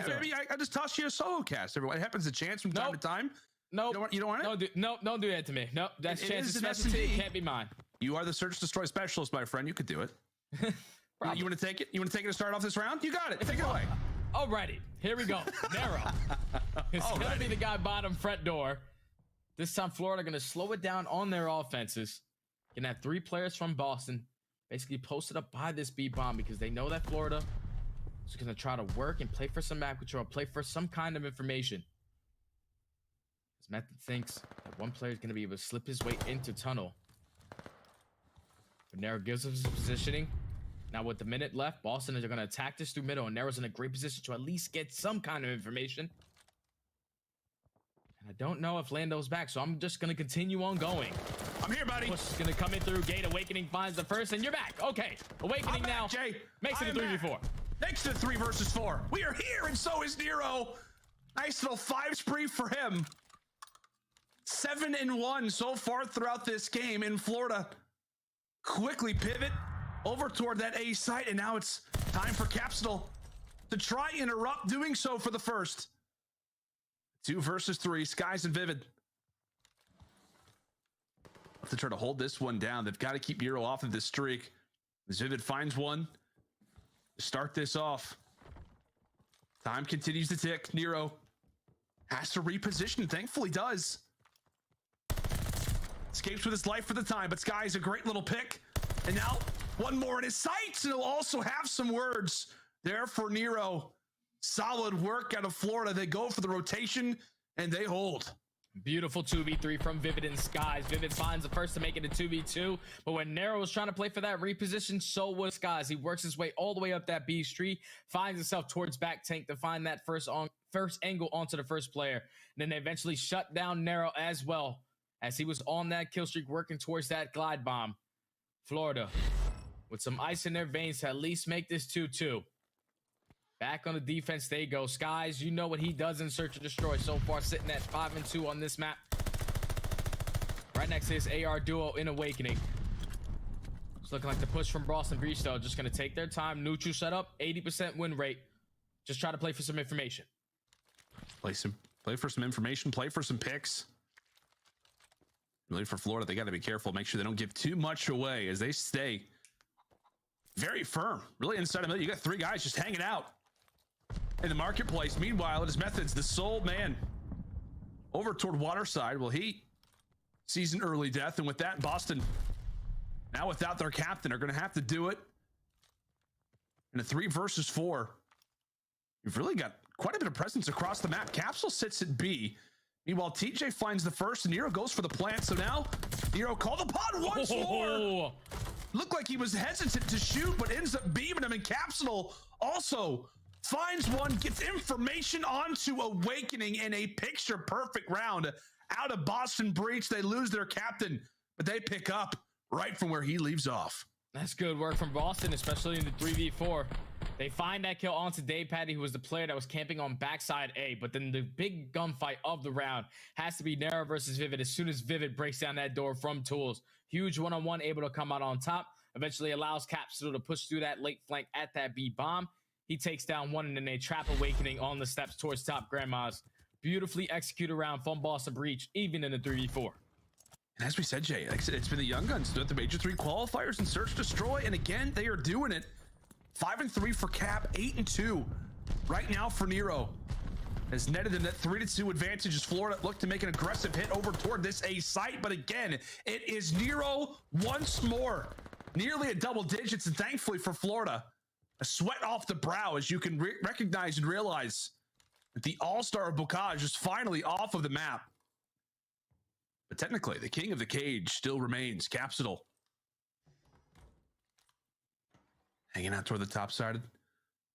Maybe I just toss you a solo cast. Everyone, it happens a chance from time to time. Nope. You don't want it? Don't do that to me. Nope. That's chance an specialty. S&D. It can't be mine. You are the Search Destroy specialist, my friend. You could do it. You want to take it? You want to take it to start off this round? You got it. Take it away. Alrighty. Here we go. Nero. It's going to be the guy bottom front door. This time, Florida going to slow it down on their offenses. Going to have 3 players from Boston basically posted up by this B bomb because they know that Florida is going to try to work and play for some map control, play for some kind of information. As Method thinks that one player is going to be able to slip his way into tunnel. But Nero gives us his positioning. Now with the minute left, Boston is going to attack this through middle, and Nero's in a great position to at least get some kind of information. And I don't know if Lando's back, so I'm just going to continue on going. I'm here, buddy. Push is going to come in through gate. Awakening finds the first, and you're back. Okay. Awakening now. Jay. Makes it a 3v4. Next to 3 versus 4. We are here, and so is Nero. Nice little 5 spree for him. 7-1 so far throughout this game in Florida. Quickly pivot over toward that A site, and now it's time for Capsule to try interrupt, doing so for the first. 2 versus 3, Skies and Vivid. Have to try to hold this one down. They've got to keep Nero off of this streak. As Vivid finds one to start this off. Time continues to tick. Nero has to reposition. Thankfully does. Escapes with his life for the time, but Sky's a great little pick. And now one more in his sights, and he'll also have some words there for Nero. Solid work out of Florida. They go for the rotation, and they hold. Beautiful 2v3 from Vivid and Skies. Vivid finds the first to make it a 2v2, but when Nero was trying to play for that reposition, so was Skies. He works his way all the way up that B street, finds himself towards back tank to find that first angle onto the first player. And then they eventually shut down Nero as well, as he was on that kill streak working towards that glide bomb. Florida with some ice in their veins to at least make this 2-2. Back on the defense they go. Skies, you know what he does in Search and Destroy. So far sitting at 5-2 on this map. Right next to his AR duo in Awakening. It's looking like the push from Boston Breach though. Just going to take their time. Neutral setup, 80% win rate. Just try to play for some information. Play for some information. Play for some picks. Really for Florida, they got to be careful. Make sure they don't give too much away as they stay very firm. Really inside the middle. You got 3 guys just hanging out in the marketplace. Meanwhile, it is Methods, the sole man, over toward Waterside. Well, he sees an early death, and with that, Boston, now without their captain, are going to have to do it in a 3 versus 4. You've really got quite a bit of presence across the map. Capsule sits at B. Meanwhile, TJ finds the first, and Nero goes for the plant. So now, Nero called upon once more. Looked like he was hesitant to shoot, but ends up beaming him, and Capsule also finds one, gets information onto Awakening in a picture-perfect round out of Boston Breach. They lose their captain, but they pick up right from where he leaves off. That's good work from Boston, especially in the 3v4. They find that kill onto Dave Patty, who was the player that was camping on backside A. But then the big gunfight of the round has to be Nero versus Vivid as soon as Vivid breaks down that door from Tools. Huge one-on-one, able to come out on top. Eventually allows Capsule to push through that late flank at that B bomb. He takes down one, and then they trap Awakening on the steps towards top Grandma's. Beautifully executed around from Boston Breach, even in the 3v4. And as we said, Jay, like I said, it's been the Young Guns throughout the Major 3 qualifiers and Search Destroy, and again, they are doing it. 5-3 for Cap, 8-2 right now for Nero. Has netted in that 3-2 advantage as Florida look to make an aggressive hit over toward this A site, but again, it is Nero once more. Nearly a double digits, and thankfully for Florida, a sweat off the brow as you can recognize and realize that the all-star of Bocage is finally off of the map. But technically, the king of the cage still remains Capsule. Hanging out toward the top side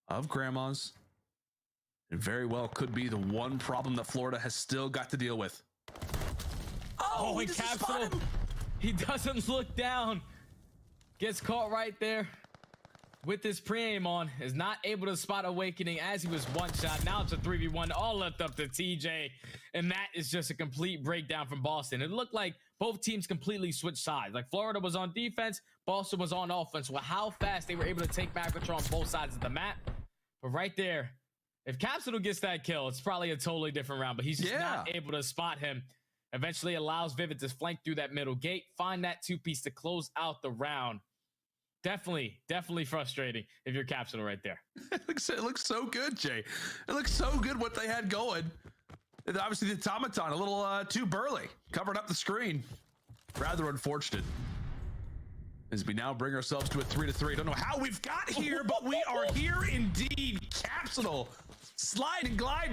of Grandma's. It very well could be the one problem that Florida has still got to deal with. Oh, and Capsule, he doesn't look down. Gets caught right there with his pre-aim on. Is not able to spot Awakening as he was one shot. Now it's a 3v1, all left up to TJ. And that is just a complete breakdown from Boston. It looked like both teams completely switched sides. Like Florida was on defense, Boston was on offense. Well, how fast they were able to take back control on both sides of the map. But right there, if Capsule gets that kill, it's probably a totally different round. But he's just not able to spot him. Eventually allows Vivid to flank through that middle gate, find that two-piece to close out the round. Definitely frustrating if you're Capsule right there. It looks so good, Jay. It looks so good what they had going. And obviously the automaton a little too burly, covered up the screen. Rather unfortunate. As we now bring ourselves to a 3-3. Don't know how we've got here, but we are here indeed. Capsule slide and glide.